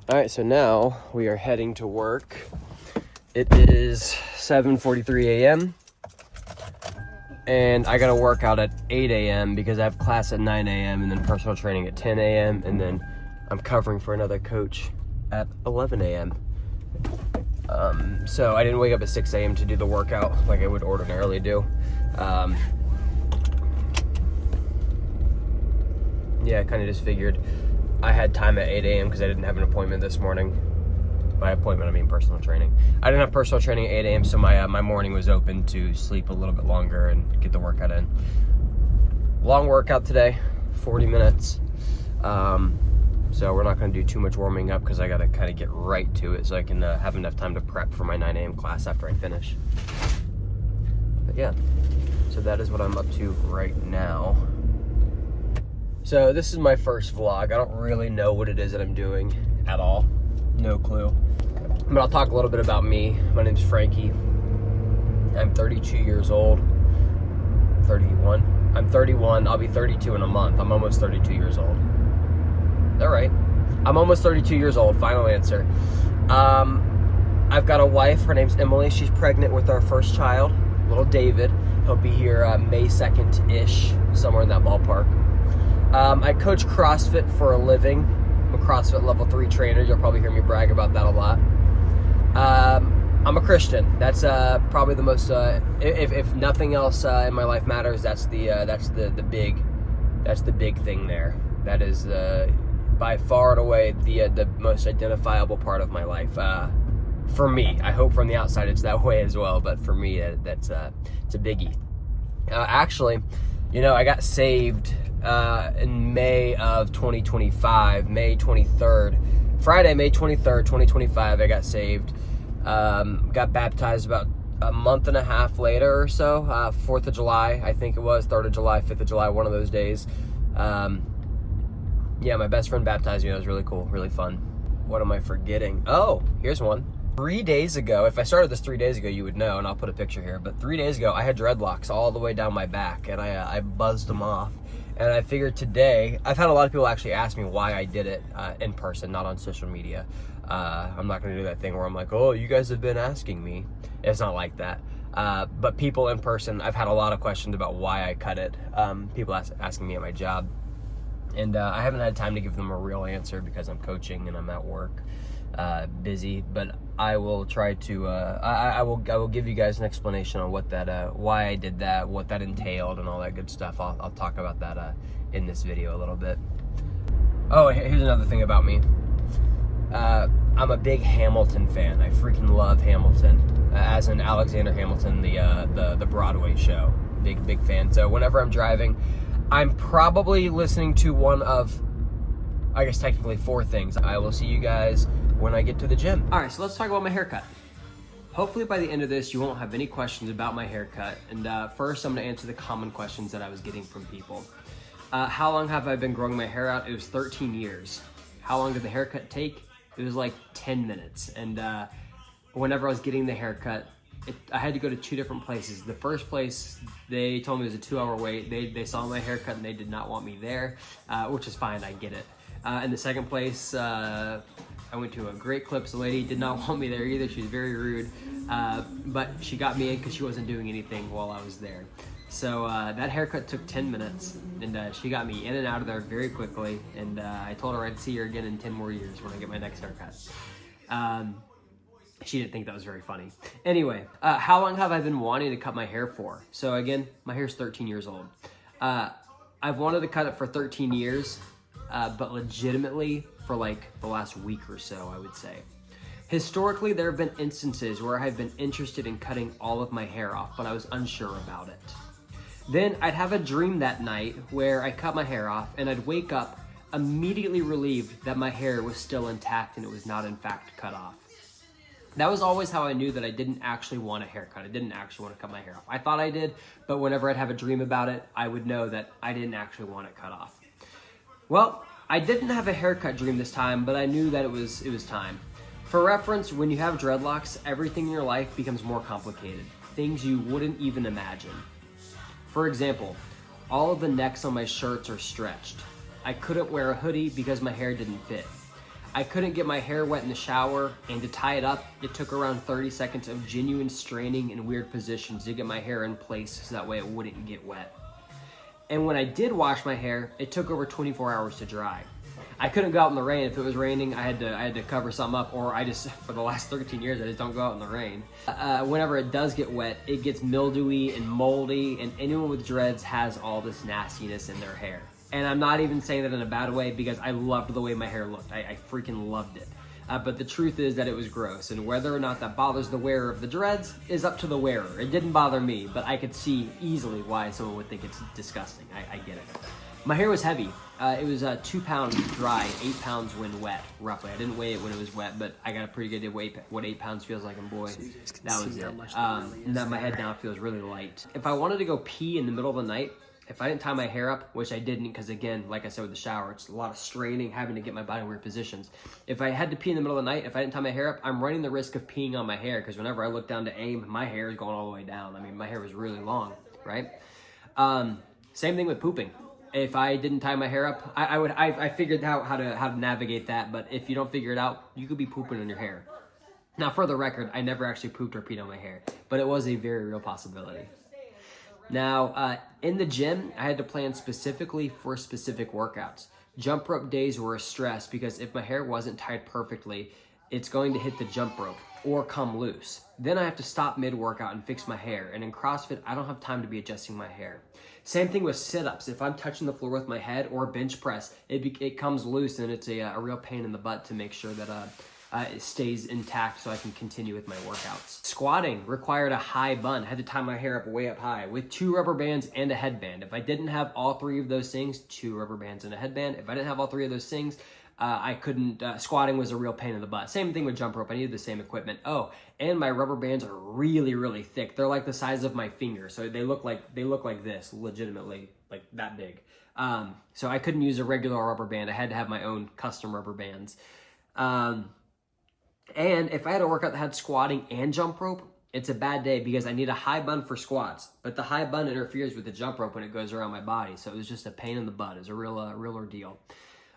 All right, so now we are heading to work. It is 7:43 a.m. and I gotta work out at 8 a.m. because I have class at 9 a.m. and then personal training at 10 a.m. and then I'm covering for another coach at 11 a.m. So I didn't wake up at 6 a.m. to do the workout like I would ordinarily do. Yeah, I kind of just figured I had time at 8 a.m. because I didn't have an appointment this morning. By appointment, I mean personal training. I didn't have personal training at 8 a.m., so my morning was open to sleep a little bit longer and get the workout in. Long workout today, 40 minutes. So we're not going to do too much warming up because I got to kind of get right to it so I can have enough time to prep for my 9 a.m. class after I finish. But yeah, so that is what I'm up to right now. So this is my first vlog. I don't really know what it is that I'm doing at all. No clue. But I'll talk a little bit about me. My name's Frankie. I'm 32 years old. 31. I'm 31. I'll be 32 in a month. I'm almost 32 years old. Is that right? I'm almost 32 years old. Final answer. I've got a wife. Her name's Emily. She's pregnant with our first child, little David. He'll be here May 2nd-ish, somewhere in that ballpark. I coach CrossFit for a living. I'm a CrossFit level 3 trainer. You'll probably hear me brag about that a lot. I'm a Christian. That's probably the most. If nothing else in my life matters, that's the big thing there. That is by far and away the most identifiable part of my life. For me, I hope from the outside it's that way as well. But for me, it's a biggie. Actually, I got saved in May of 2025, May 23rd, Friday, May 23rd, 2025, I got saved. Got baptized about a month and a half later or so, 4th of July, I think it was, 3rd of July, 5th of July, one of those days. Yeah, my best friend baptized me. It was really cool, really fun. What am I forgetting? Oh, here's one. 3 days ago, if I started this 3 days ago, you would know, and I'll put a picture here, but 3 days ago, I had dreadlocks all the way down my back, and I buzzed them off. And I figured today, I've had a lot of people actually ask me why I did it in person, not on social media. I'm not gonna do that thing where I'm like, oh, you guys have been asking me. It's not like that. But people in person, I've had a lot of questions about why I cut it. People asking me at my job. And I haven't had time to give them a real answer because I'm coaching and I'm at work, busy. But I will try to, I will give you guys an explanation on what that, why I did that, what that entailed, and all that good stuff. I'll talk about that in this video a little bit. Oh, here's another thing about me. I'm a big Hamilton fan. I freaking love Hamilton, as in Alexander Hamilton, the Broadway show. Big fan. So whenever I'm driving, I'm probably listening to one of, I guess technically 4 things. I will see you guys when I get to the gym. All right, so let's talk about my haircut. Hopefully by the end of this, you won't have any questions about my haircut. And first, I'm gonna answer the common questions that I was getting from people. How long have I been growing my hair out? It was 13 years. How long did the haircut take? It was like 10 minutes. And whenever I was getting the haircut, I had to go to 2 different places. The first place, they told me it was a 2-hour wait. They saw my haircut and they did not want me there, which is fine, I get it. And the second place, I went to a Great Clips. The lady did not want me there either. She was very rude, but she got me in because she wasn't doing anything while I was there. So that haircut took 10 minutes, and she got me in and out of there very quickly, and I told her I'd see her again in 10 more years when I get my next haircut. She didn't think that was very funny. Anyway, how long have I been wanting to cut my hair for? So again, my hair's 13 years old. I've wanted to cut it for 13 years, but legitimately for like the last week or so, I would say. Historically, there have been instances where I've been interested in cutting all of my hair off, but I was unsure about it. Then I'd have a dream that night where I cut my hair off and I'd wake up immediately relieved that my hair was still intact and it was not in fact cut off. That was always how I knew that I didn't actually want a haircut. I didn't actually want to cut my hair off. I thought I did, but whenever I'd have a dream about it, I would know that I didn't actually want it cut off. Well, I didn't have a haircut dream this time, but I knew that it was time. For reference, when you have dreadlocks, everything in your life becomes more complicated. Things you wouldn't even imagine. For example, all of the necks on my shirts are stretched. I couldn't wear a hoodie because my hair didn't fit. I couldn't get my hair wet in the shower, and to tie it up, it took around 30 seconds of genuine straining in weird positions to get my hair in place so that way it wouldn't get wet. And when I did wash my hair, it took over 24 hours to dry. I couldn't go out in the rain. If it was raining, I had to cover something up, or I just, for the last 13 years, I just don't go out in the rain. Whenever it does get wet, it gets mildewy and moldy, and anyone with dreads has all this nastiness in their hair. And I'm not even saying that in a bad way, because I loved the way my hair looked. I freaking loved it. But the truth is that it was gross, and whether or not that bothers the wearer of the dreads is up to the wearer. It didn't bother me, but I could see easily why someone would think it's disgusting. I get it. My hair was heavy. It was 2 pounds dry, 8 pounds when wet, roughly. I didn't weigh it when it was wet, but I got a pretty good idea what 8 pounds feels like, and boy, that was it. And that my head now feels really light. If I wanted to go pee in the middle of the night, if I didn't tie my hair up, which I didn't, because again, like I said with the shower, it's a lot of straining, having to get my body in weird positions. If I had to pee in the middle of the night, if I didn't tie my hair up, I'm running the risk of peeing on my hair, because whenever I look down to aim, my hair is going all the way down. I mean, my hair was really long, right? Same thing with pooping. If I didn't tie my hair up, I figured out how to navigate that, but if you don't figure it out, you could be pooping on your hair. Now, for the record, I never actually pooped or peed on my hair, but it was a very real possibility. Now, in the gym, I had to plan specifically for specific workouts. Jump rope days were a stress because if my hair wasn't tied perfectly, it's going to hit the jump rope or come loose. Then I have to stop mid-workout and fix my hair. And in CrossFit, I don't have time to be adjusting my hair. Same thing with sit-ups. If I'm touching the floor with my head or bench press, it comes loose, and it's a real pain in the butt to make sure that it stays intact so I can continue with my workouts. Squatting required a high bun. I had to tie my hair up way up high with 2 rubber bands and a headband. If I didn't have all 3 of those things, 2 rubber bands and a headband, if I didn't have all 3 of those things, I couldn't, squatting was a real pain in the butt. Same thing with jump rope. I needed the same equipment. Oh, and my rubber bands are really, really thick. They're like the size of my finger. So they look like this, legitimately, like that big. So I couldn't use a regular rubber band. I had to have my own custom rubber bands. And if I had a workout that had squatting and jump rope, it's a bad day because I need a high bun for squats, but the high bun interferes with the jump rope when it goes around my body. So it was just a pain in the butt. It was a real ordeal.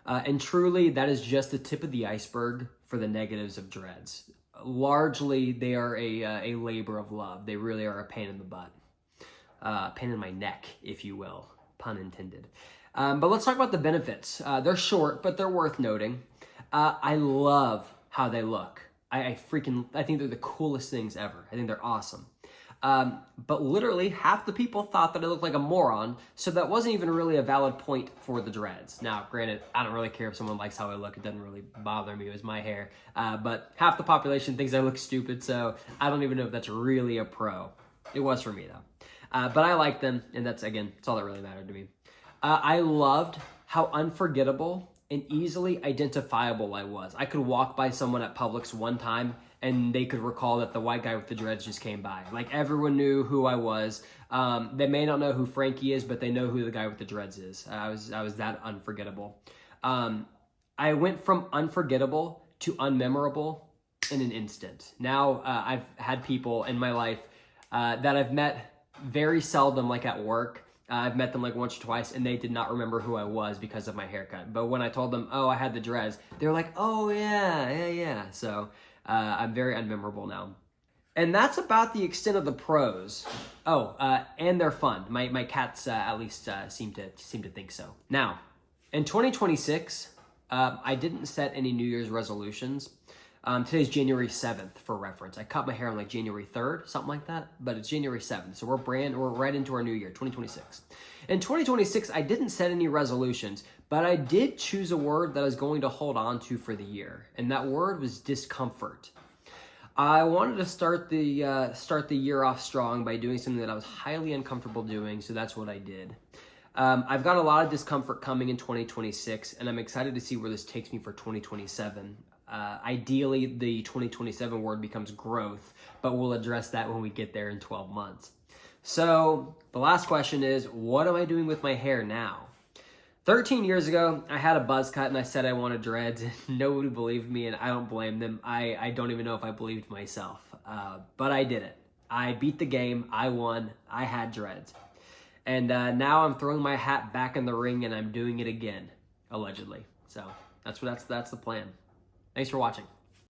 And truly, that is just the tip of the iceberg for the negatives of dreads. Largely, they are a labor of love. They really are a pain in the butt. Pain in my neck, if you will, pun intended. But let's talk about the benefits. They're short, but they're worth noting. I love how they look. I think they're the coolest things ever. I think they're awesome. But literally half the people thought that I looked like a moron, so that wasn't even really a valid point for the dreads. Now, granted, I don't really care if someone likes how I look. It doesn't really bother me. It was my hair. But half the population thinks I look stupid, so I don't even know if that's really a pro. It was for me, though. But I like them, and that's all that really mattered to me. I loved how unforgettable and easily identifiable I was. I could walk by someone at Publix one time and they could recall that the white guy with the dreads just came by. Like, everyone knew who I was. They may not know who Frankie is, but they know who the guy with the dreads is. I was that unforgettable. I went from unforgettable to unmemorable in an instant. Now, I've had people in my life that I've met very seldom, like at work. I've met them like once or twice, and they did not remember who I was because of my haircut. But when I told them, oh, I had the dreads, they were like, oh, yeah. So I'm very unmemorable now. And that's about the extent of the pros. Oh, and they're fun. My cats at least seem to think so. Now, in 2026, I didn't set any New Year's resolutions. Today's January 7th for reference. I cut my hair on like January 3rd, something like that, but it's January 7th. So we're right into our new year, 2026. In 2026, I didn't set any resolutions, but I did choose a word that I was going to hold on to for the year. And that word was discomfort. I wanted to start the year off strong by doing something that I was highly uncomfortable doing. So that's what I did. I've got a lot of discomfort coming in 2026, and I'm excited to see where this takes me for 2027. Ideally, the 2027 word becomes growth, but we'll address that when we get there in 12 months. So the last question is, what am I doing with my hair now? 13 years ago, I had a buzz cut and I said I wanted dreads. Nobody believed me, and I don't blame them. I don't even know if I believed myself, but I did it. I beat the game. I won. I had dreads. And now I'm throwing my hat back in the ring and I'm doing it again, allegedly. So that's the plan. Thanks for watching.